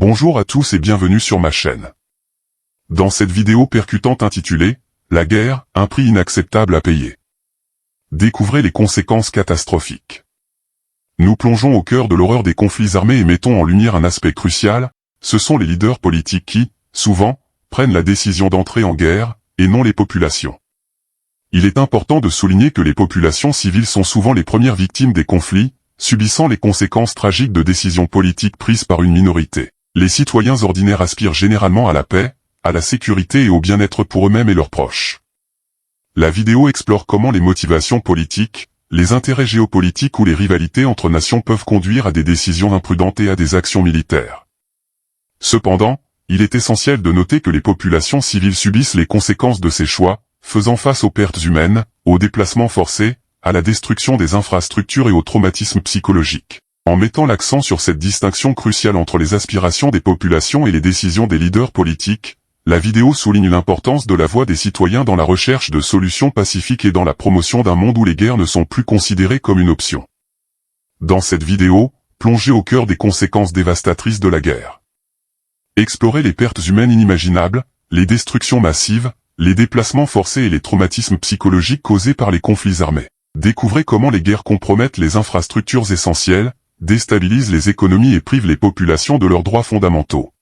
Bonjour à tous et bienvenue sur ma chaîne. Dans cette vidéo percutante intitulée « La guerre, un prix inacceptable à payer », découvrez les conséquences catastrophiques. Nous plongeons au cœur de l'horreur des conflits armés et mettons en lumière un aspect crucial, ce sont les leaders politiques qui, souvent, prennent la décision d'entrer en guerre, et non les populations. Il est important de souligner que les populations civiles sont souvent les premières victimes des conflits, subissant les conséquences tragiques de décisions politiques prises par une minorité. Les citoyens ordinaires aspirent généralement à la paix, à la sécurité et au bien-être pour eux-mêmes et leurs proches. La vidéo explore comment les motivations politiques, les intérêts géopolitiques ou les rivalités entre nations peuvent conduire à des décisions imprudentes et à des actions militaires. Cependant, il est essentiel de noter que les populations civiles subissent les conséquences de ces choix, faisant face aux pertes humaines, aux déplacements forcés, à la destruction des infrastructures et au traumatisme psychologique. En mettant l'accent sur cette distinction cruciale entre les aspirations des populations et les décisions des leaders politiques, la vidéo souligne l'importance de la voix des citoyens dans la recherche de solutions pacifiques et dans la promotion d'un monde où les guerres ne sont plus considérées comme une option. Dans cette vidéo, plongez au cœur des conséquences dévastatrices de la guerre. Explorez les pertes humaines inimaginables, les destructions massives, les déplacements forcés et les traumatismes psychologiques causés par les conflits armés. Découvrez comment les guerres compromettent les infrastructures essentielles, déstabilisent les économies et privent les populations de leurs droits fondamentaux.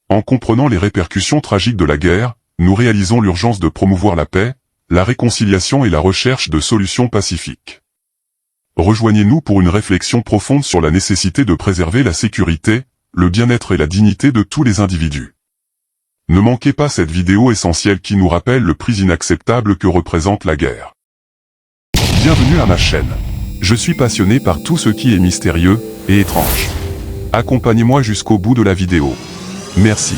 En comprenant les répercussions tragiques de la guerre, nous réalisons l'urgence de promouvoir la paix, la réconciliation et la recherche de solutions pacifiques. Rejoignez-nous pour une réflexion profonde sur la nécessité de préserver la sécurité, le bien-être et la dignité de tous les individus. Ne manquez pas cette vidéo essentielle qui nous rappelle le prix inacceptable que représente la guerre. Bienvenue à ma chaîne. Je suis passionné par tout ce qui est mystérieux et étrange. Accompagnez-moi jusqu'au bout de la vidéo. Merci.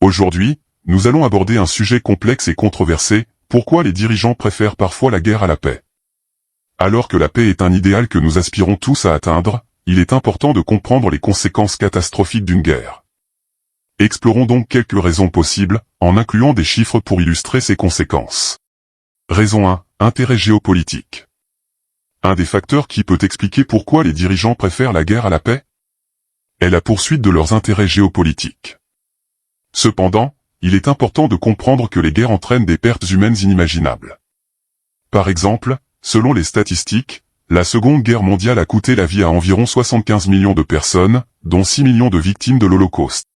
Aujourd'hui, nous allons aborder un sujet complexe et controversé, pourquoi les dirigeants préfèrent parfois la guerre à la paix. Alors que la paix est un idéal que nous aspirons tous à atteindre, il est important de comprendre les conséquences catastrophiques d'une guerre. Explorons donc quelques raisons possibles, en incluant des chiffres pour illustrer ces conséquences. Raison 1. Intérêt géopolitique. Un des facteurs qui peut expliquer pourquoi les dirigeants préfèrent la guerre à la paix est la poursuite de leurs intérêts géopolitiques. Cependant, il est important de comprendre que les guerres entraînent des pertes humaines inimaginables. Par exemple, selon les statistiques, la Seconde Guerre mondiale a coûté la vie à environ 75 millions de personnes, dont 6 millions de victimes de l'Holocauste.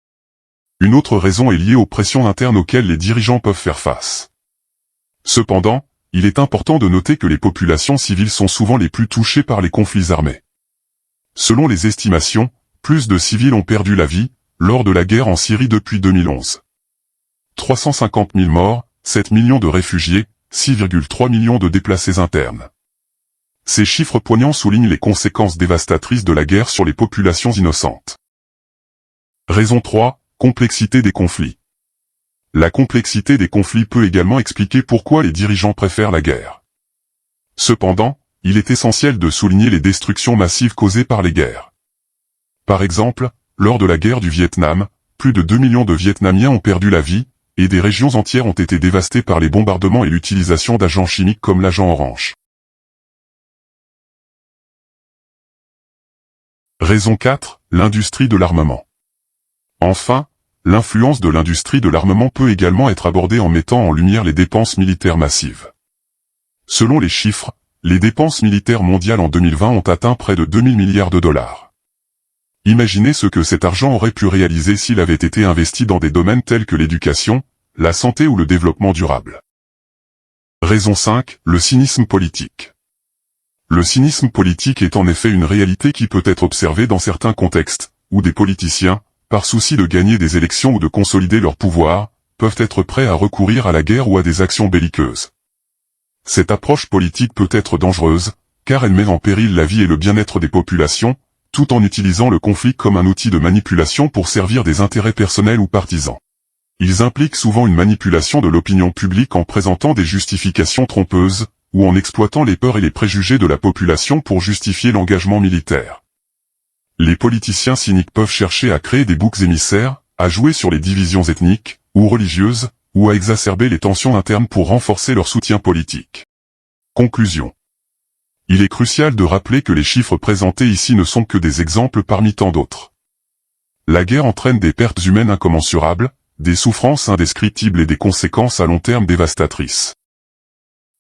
Une autre raison est liée aux pressions internes auxquelles les dirigeants peuvent faire face. Cependant, il est important de noter que les populations civiles sont souvent les plus touchées par les conflits armés. Selon les estimations, plus de civils ont perdu la vie lors de la guerre en Syrie depuis 2011. 350 000 morts, 7 millions de réfugiés, 6,3 millions de déplacés internes. Ces chiffres poignants soulignent les conséquences dévastatrices de la guerre sur les populations innocentes. Raison 3. Complexité des conflits. La complexité des conflits peut également expliquer pourquoi les dirigeants préfèrent la guerre. Cependant, il est essentiel de souligner les destructions massives causées par les guerres. Par exemple, lors de la guerre du Vietnam, plus de 2 millions de Vietnamiens ont perdu la vie, et des régions entières ont été dévastées par les bombardements et l'utilisation d'agents chimiques comme l'agent orange. Raison 4. L'industrie de l'armement. Enfin, l'influence de l'industrie de l'armement peut également être abordée en mettant en lumière les dépenses militaires massives. Selon les chiffres, les dépenses militaires mondiales en 2020 ont atteint près de 2 000 milliards de dollars. Imaginez ce que cet argent aurait pu réaliser s'il avait été investi dans des domaines tels que l'éducation, la santé ou le développement durable. Raison 5. Le cynisme politique. Le cynisme politique est en effet une réalité qui peut être observée dans certains contextes, où des politiciens, par souci de gagner des élections ou de consolider leur pouvoir, peuvent être prêts à recourir à la guerre ou à des actions belliqueuses. Cette approche politique peut être dangereuse, car elle met en péril la vie et le bien-être des populations, tout en utilisant le conflit comme un outil de manipulation pour servir des intérêts personnels ou partisans. Ils impliquent souvent une manipulation de l'opinion publique en présentant des justifications trompeuses, ou en exploitant les peurs et les préjugés de la population pour justifier l'engagement militaire. Les politiciens cyniques peuvent chercher à créer des boucs émissaires, à jouer sur les divisions ethniques, ou religieuses, ou à exacerber les tensions internes pour renforcer leur soutien politique. Conclusion. Il est crucial de rappeler que les chiffres présentés ici ne sont que des exemples parmi tant d'autres. La guerre entraîne des pertes humaines incommensurables, des souffrances indescriptibles et des conséquences à long terme dévastatrices.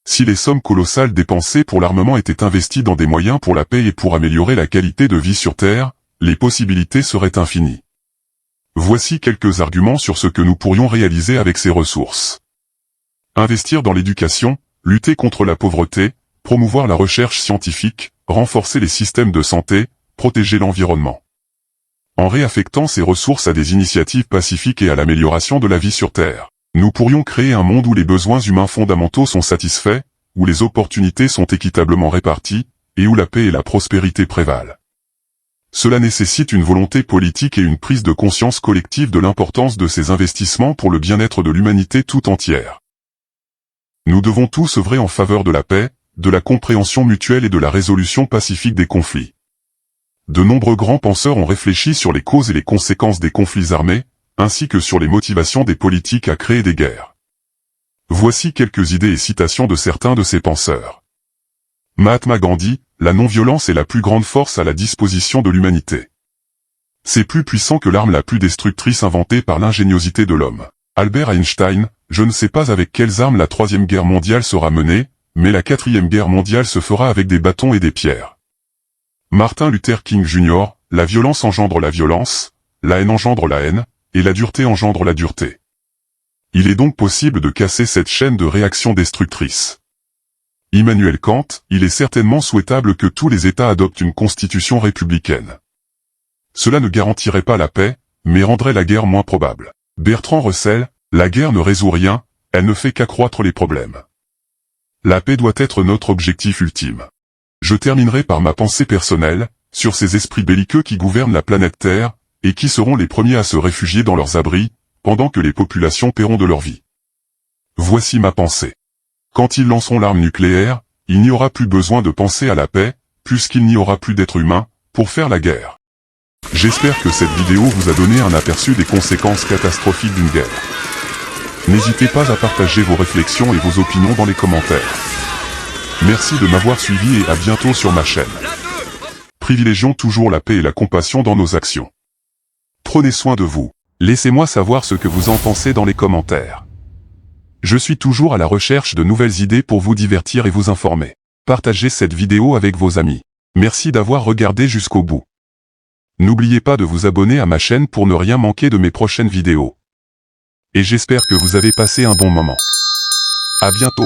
Si les sommes colossales dépensées pour l'armement étaient investies dans des moyens pour la paix et pour améliorer la qualité de vie sur Terre, les possibilités seraient infinies. Voici quelques arguments sur ce que nous pourrions réaliser avec ces ressources. Investir dans l'éducation, lutter contre la pauvreté, promouvoir la recherche scientifique, renforcer les systèmes de santé, protéger l'environnement. En réaffectant ces ressources à des initiatives pacifiques et à l'amélioration de la vie sur Terre, nous pourrions créer un monde où les besoins humains fondamentaux sont satisfaits, où les opportunités sont équitablement réparties, et où la paix et la prospérité prévalent. Cela nécessite une volonté politique et une prise de conscience collective de l'importance de ces investissements pour le bien-être de l'humanité tout entière. Nous devons tous œuvrer en faveur de la paix, de la compréhension mutuelle et de la résolution pacifique des conflits. De nombreux grands penseurs ont réfléchi sur les causes et les conséquences des conflits armés, ainsi que sur les motivations des politiques à créer des guerres. Voici quelques idées et citations de certains de ces penseurs. Mahatma Gandhi, la non-violence est la plus grande force à la disposition de l'humanité. C'est plus puissant que l'arme la plus destructrice inventée par l'ingéniosité de l'homme. Albert Einstein, je ne sais pas avec quelles armes la Troisième Guerre mondiale sera menée, mais la Quatrième Guerre mondiale se fera avec des bâtons et des pierres. Martin Luther King Jr., la violence engendre la violence, la haine engendre la haine, et la dureté engendre la dureté. Il est donc possible de casser cette chaîne de réactions destructrices. Immanuel Kant, il est certainement souhaitable que tous les États adoptent une constitution républicaine. Cela ne garantirait pas la paix, mais rendrait la guerre moins probable. Bertrand Russell, la guerre ne résout rien, elle ne fait qu'accroître les problèmes. La paix doit être notre objectif ultime. Je terminerai par ma pensée personnelle, sur ces esprits belliqueux qui gouvernent la planète Terre, et qui seront les premiers à se réfugier dans leurs abris, pendant que les populations paieront de leur vie. Voici ma pensée. Quand ils lanceront l'arme nucléaire, il n'y aura plus besoin de penser à la paix, puisqu'il n'y aura plus d'êtres humains, pour faire la guerre. J'espère que cette vidéo vous a donné un aperçu des conséquences catastrophiques d'une guerre. N'hésitez pas à partager vos réflexions et vos opinions dans les commentaires. Merci de m'avoir suivi et à bientôt sur ma chaîne. Privilégions toujours la paix et la compassion dans nos actions. Prenez soin de vous. Laissez-moi savoir ce que vous en pensez dans les commentaires. Je suis toujours à la recherche de nouvelles idées pour vous divertir et vous informer. Partagez cette vidéo avec vos amis. Merci d'avoir regardé jusqu'au bout. N'oubliez pas de vous abonner à ma chaîne pour ne rien manquer de mes prochaines vidéos. Et j'espère que vous avez passé un bon moment. À bientôt.